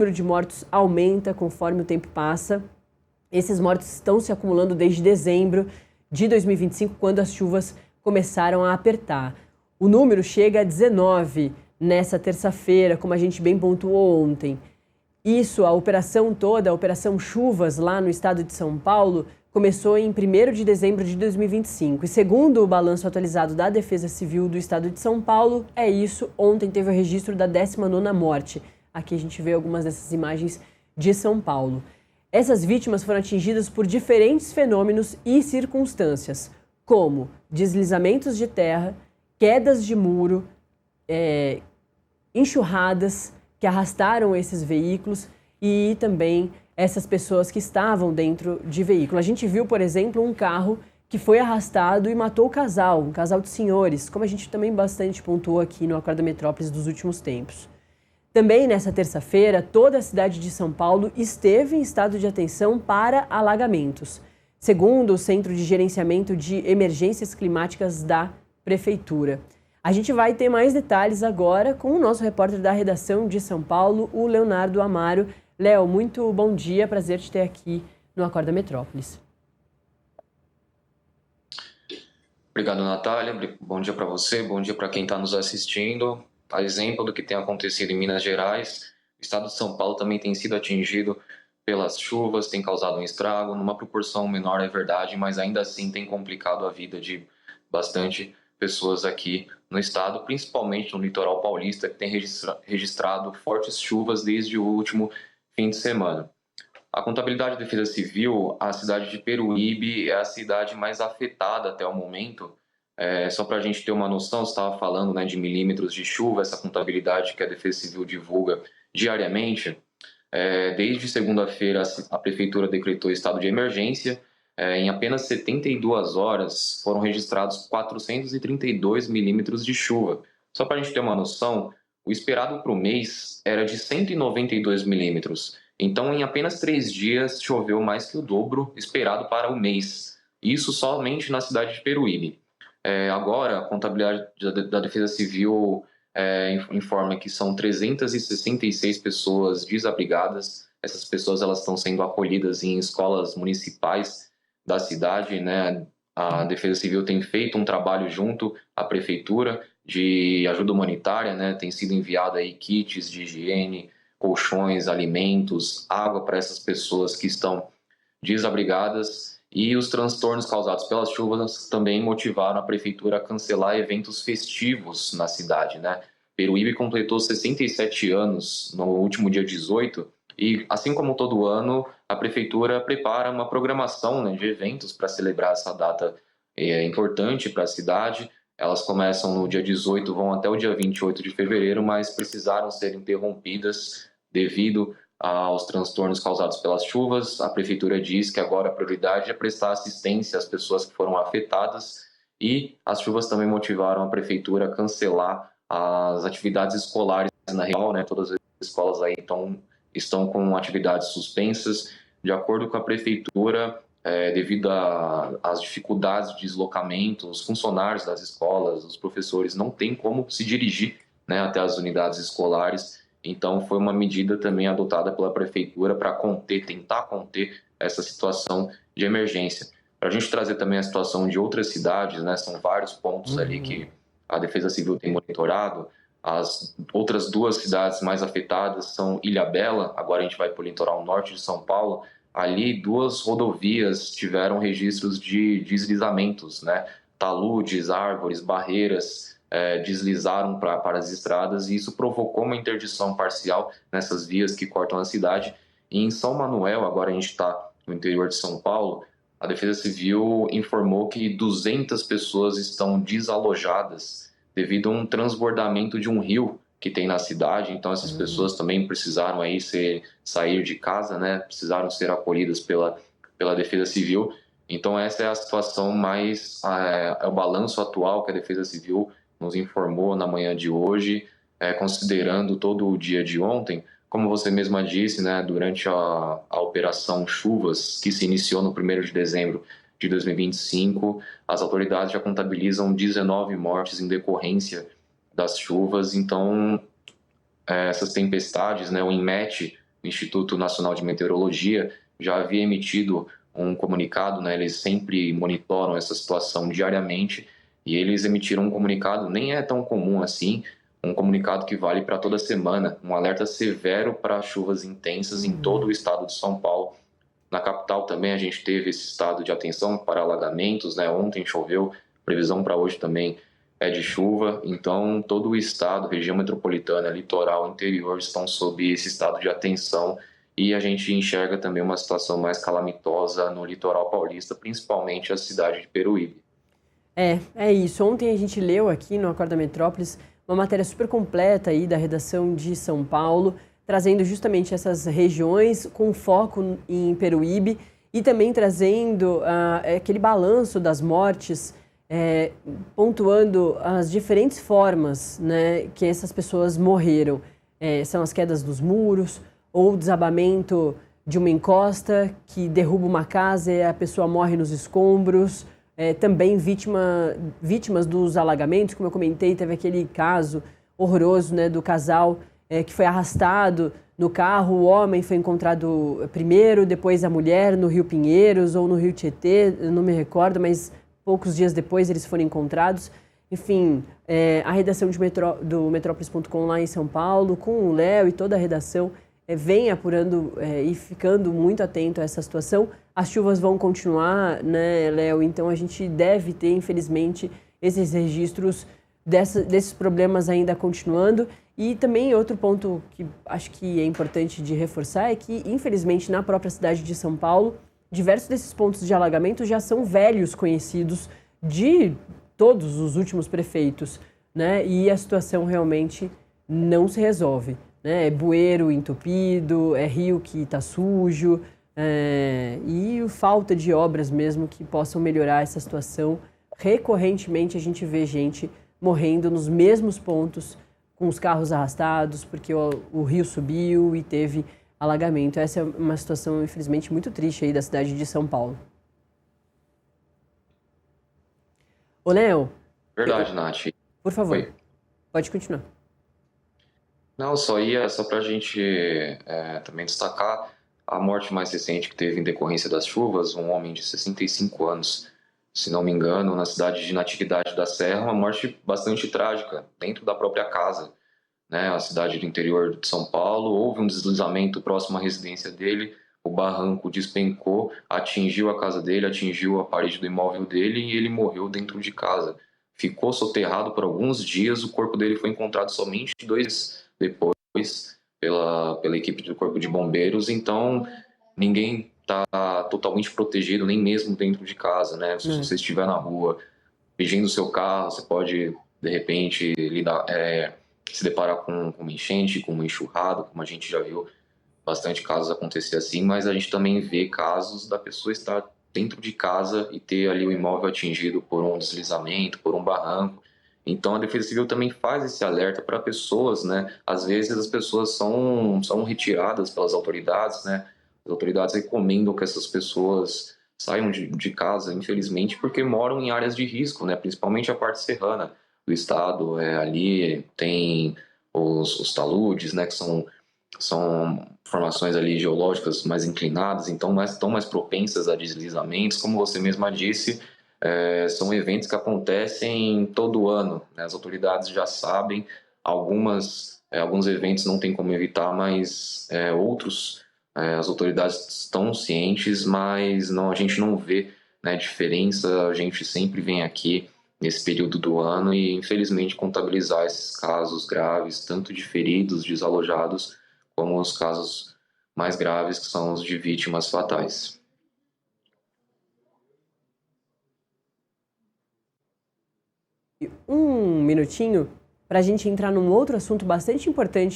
número de mortos aumenta conforme o tempo passa. Esses mortos estão se acumulando desde dezembro de 2025, quando as chuvas começaram a apertar. O número chega a 19 nessa terça-feira, como a gente bem pontuou ontem. Isso, a operação toda, a Operação Chuvas, lá no estado de São Paulo, começou em 1º de dezembro de 2025. E segundo o balanço atualizado da Defesa Civil do estado de São Paulo, é isso. Ontem teve o registro da 19ª morte. Aqui a gente vê algumas dessas imagens de São Paulo. Essas vítimas foram atingidas por diferentes fenômenos e circunstâncias, como deslizamentos de terra, quedas de muro, enxurradas que arrastaram esses veículos e também essas pessoas que estavam dentro de veículo. A gente viu, por exemplo, um carro que foi arrastado e matou um casal de senhores, como a gente também bastante pontuou aqui no Acorda Metrópolis dos últimos tempos. Também nessa terça-feira, toda a cidade de São Paulo esteve em estado de atenção para alagamentos, segundo o Centro de Gerenciamento de Emergências Climáticas da Prefeitura. A gente vai ter mais detalhes agora com o nosso repórter da redação de São Paulo, o Leonardo Amaro. Léo, muito bom dia, prazer te ter aqui no Acorda Metrópolis. Obrigado, Natália. Bom dia para você, bom dia para quem está nos assistindo. A exemplo do que tem acontecido em Minas Gerais, o estado de São Paulo também tem sido atingido pelas chuvas, tem causado um estrago, numa proporção menor, é verdade, mas ainda assim tem complicado a vida de bastante pessoas aqui no estado, principalmente no litoral paulista, que tem registrado fortes chuvas desde o último fim de semana. A contabilidade da Defesa Civil, a cidade de Peruíbe é a cidade mais afetada até o momento. Só para a gente ter uma noção, você estava falando, né, de milímetros de chuva, essa contabilidade que a Defesa Civil divulga diariamente. Desde segunda-feira, a Prefeitura decretou estado de emergência. Em apenas 72 horas foram registrados 432 milímetros de chuva. Só para a gente ter uma noção, o esperado para o mês era de 192 milímetros. Então, em apenas 3 dias, choveu mais que o dobro esperado para o mês. Isso somente na cidade de Peruíbe. Agora, a contabilidade da Defesa Civil informa que são 366 pessoas desabrigadas. Essas pessoas elas estão sendo acolhidas em escolas municipais da cidade, né? A Defesa Civil tem feito um trabalho junto à Prefeitura de ajuda humanitária, né? Tem sido enviado aí kits de higiene, colchões, alimentos, água para essas pessoas que estão desabrigadas. E os transtornos causados pelas chuvas também motivaram a Prefeitura a cancelar eventos festivos na cidade, né? Peruíbe completou 67 anos no último dia 18 e, assim como todo ano, a Prefeitura prepara uma programação, né, de eventos para celebrar essa data importante para a cidade. Elas começam no dia 18, vão até o dia 28 de fevereiro, mas precisaram ser interrompidas devido aos transtornos causados pelas chuvas. A Prefeitura diz que agora a prioridade é prestar assistência às pessoas que foram afetadas e as chuvas também motivaram a Prefeitura a cancelar as atividades escolares na região, né? Todas as escolas aí estão com atividades suspensas. De acordo com a Prefeitura, devido às dificuldades de deslocamento, os funcionários das escolas, os professores não têm como se dirigir, né, até as unidades escolares. Então, foi uma medida também adotada pela Prefeitura para tentar conter essa situação de emergência. Para a gente trazer também a situação de outras cidades, né, são vários pontos ali que a Defesa Civil tem monitorado. As outras 2 cidades mais afetadas são Ilhabela, agora a gente vai para o litoral norte de São Paulo. Ali, 2 rodovias tiveram registros de deslizamentos, né? Taludes, árvores, barreiras deslizaram para as estradas e isso provocou uma interdição parcial nessas vias que cortam a cidade. E em São Manuel, agora a gente está no interior de São Paulo, a Defesa Civil informou que 200 pessoas estão desalojadas devido a um transbordamento de um rio que tem na cidade. Então essas pessoas também precisaram aí sair de casa, né? Precisaram ser acolhidas pela Defesa Civil. Então essa é a situação mais, é o balanço atual que a Defesa Civil nos informou na manhã de hoje, considerando todo o dia de ontem. Como você mesma disse, né, durante a Operação Chuvas, que se iniciou no 1º de dezembro de 2025, as autoridades já contabilizam 19 mortes em decorrência das chuvas. Então, essas tempestades, né, o INMET o Instituto Nacional de Meteorologia já havia emitido um comunicado, né? Eles sempre monitoram essa situação diariamente e eles emitiram um comunicado, nem é tão comum assim, um comunicado que vale para toda semana, um alerta severo para chuvas intensas em todo o estado de São Paulo. Na capital também a gente teve esse estado de atenção para alagamentos, né? Ontem choveu, previsão para hoje também é de chuva, então todo o estado, região metropolitana, litoral, interior estão sob esse estado de atenção e a gente enxerga também uma situação mais calamitosa no litoral paulista, principalmente a cidade de Peruíbe. É isso. Ontem a gente leu aqui no Acorda Metrópolis uma matéria super completa aí da redação de São Paulo, trazendo justamente essas regiões com foco em Peruíbe e também trazendo aquele balanço das mortes, pontuando as diferentes formas, né, que essas pessoas morreram. São as quedas dos muros ou o desabamento de uma encosta que derruba uma casa e a pessoa morre nos escombros. Também vítimas dos alagamentos, como eu comentei, teve aquele caso horroroso, né, do casal que foi arrastado no carro, o homem foi encontrado primeiro, depois a mulher no Rio Pinheiros ou no Rio Tietê, eu não me recordo, mas poucos dias depois eles foram encontrados. Enfim, a redação do Metrópolis.com lá em São Paulo, com o Léo e toda a redação, vem apurando e ficando muito atento a essa situação. As chuvas vão continuar, né, Léo? Então a gente deve ter, infelizmente, esses registros desses problemas ainda continuando. E também outro ponto que acho que é importante de reforçar é que, infelizmente, na própria cidade de São Paulo, diversos desses pontos de alagamento já são velhos conhecidos de todos os últimos prefeitos, né? E a situação realmente não se resolve, né? É bueiro entupido, é rio que está sujo, e falta de obras mesmo que possam melhorar essa situação. Recorrentemente a gente vê gente morrendo nos mesmos pontos, com os carros arrastados, porque o rio subiu e teve alagamento. Essa é uma situação, infelizmente, muito triste aí da cidade de São Paulo. Ô, Léo. Verdade, Nath. Por favor, Oi. pode continuar. Não, só para a gente também destacar a morte mais recente que teve em decorrência das chuvas, um homem de 65 anos, se não me engano, na cidade de Natividade da Serra, uma morte bastante trágica, dentro da própria casa, né? A cidade do interior de São Paulo, houve um deslizamento próximo à residência dele, o barranco despencou, atingiu a casa dele, atingiu a parede do imóvel dele e ele morreu dentro de casa. Ficou soterrado por alguns dias, o corpo dele foi encontrado somente 2 depois pela equipe do Corpo de Bombeiros, então ninguém está totalmente protegido, nem mesmo dentro de casa, né? Se você estiver na rua dirigindo o seu carro, você pode, de repente, se deparar com uma enchente, com uma enxurrada, como a gente já viu bastante casos acontecer assim, mas a gente também vê casos da pessoa estar dentro de casa e ter ali o imóvel atingido por um deslizamento, por um barranco. Então a Defesa Civil também faz esse alerta para pessoas, né? Às vezes as pessoas são retiradas pelas autoridades, né? As autoridades recomendam que essas pessoas saiam de casa, infelizmente, porque moram em áreas de risco, né? Principalmente a parte serrana do estado. Ali tem os taludes, né? Que são formações ali geológicas mais inclinadas, então estão mais propensas a deslizamentos. Como você mesma disse, são eventos que acontecem todo ano, né? As autoridades já sabem, alguns eventos não tem como evitar, mas outros as autoridades estão cientes, mas a gente não vê, né, diferença. A gente sempre vem aqui nesse período do ano e, infelizmente, contabilizar esses casos graves, tanto de feridos, desalojados, como os casos mais graves, que são os de vítimas fatais. Um minutinho para a gente entrar num outro assunto bastante importante